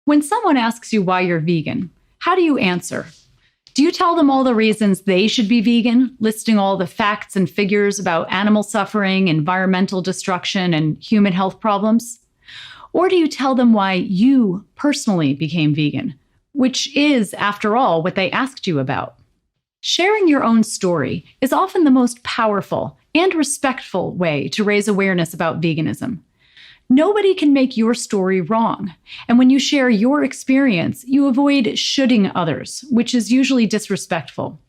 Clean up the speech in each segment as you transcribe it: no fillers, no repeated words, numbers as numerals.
When someone asks you why you're vegan, how do you answer? Do you tell them all the reasons they should be vegan, listing all the facts and figures about animal suffering, environmental destruction, and human health problems? Or do you tell them why you personally became vegan, which is, after all, what they asked you about? Sharing your own story is often the most powerful and respectful way to raise awareness about veganism. Nobody can make your story wrong, and when you share your experience, you avoid shoulding others, which is usually disrespectful.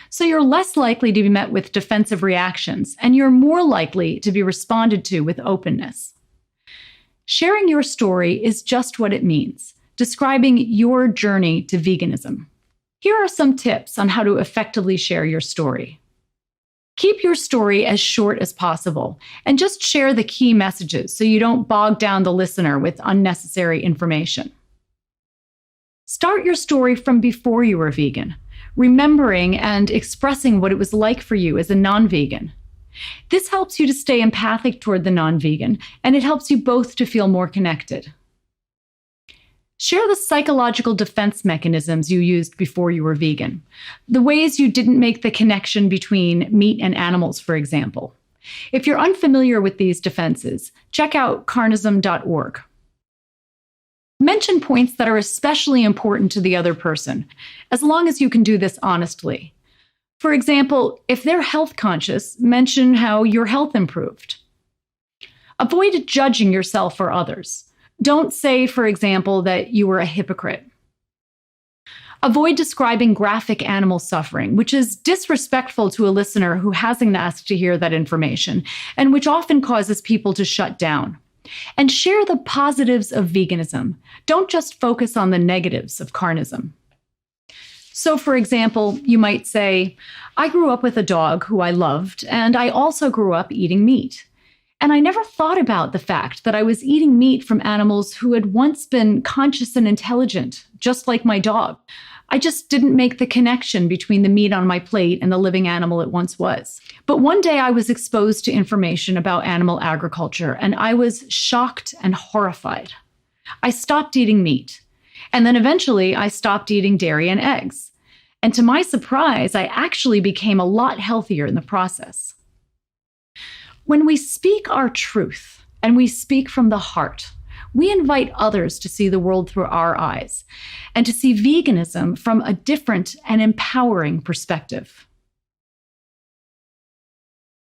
So you're less likely to be met with defensive reactions, and you're more likely to be responded to with openness. Sharing your story is just what it means, describing your journey to veganism. Here are some tips on how to effectively share your story. Keep your story as short as possible and just share the key messages so you don't bog down the listener with unnecessary information. Start your story from before you were vegan, remembering and expressing what it was like for you as a non-vegan. This helps you to stay empathic toward the non-vegan, and it helps you both to feel more connected. Share the psychological defense mechanisms you used before you were vegan, the ways you didn't make the connection between meat and animals, for example. If you're unfamiliar with these defenses, check out carnism.org. Mention points that are especially important to the other person, as long as you can do this honestly. For example, if they're health conscious, mention how your health improved. Avoid judging yourself or others. Don't say, for example, that you were a hypocrite. Avoid describing graphic animal suffering, which is disrespectful to a listener who hasn't asked to hear that information, and which often causes people to shut down. And share the positives of veganism. Don't just focus on the negatives of carnism. So, for example, you might say, I grew up with a dog who I loved, and I also grew up eating meat. And I never thought about the fact that I was eating meat from animals who had once been conscious and intelligent, just like my dog. I just didn't make the connection between the meat on my plate and the living animal it once was. But one day I was exposed to information about animal agriculture, and I was shocked and horrified. I stopped eating meat. And then eventually I stopped eating dairy and eggs. And to my surprise, I actually became a lot healthier in the process. When we speak our truth and we speak from the heart, we invite others to see the world through our eyes and to see veganism from a different and empowering perspective.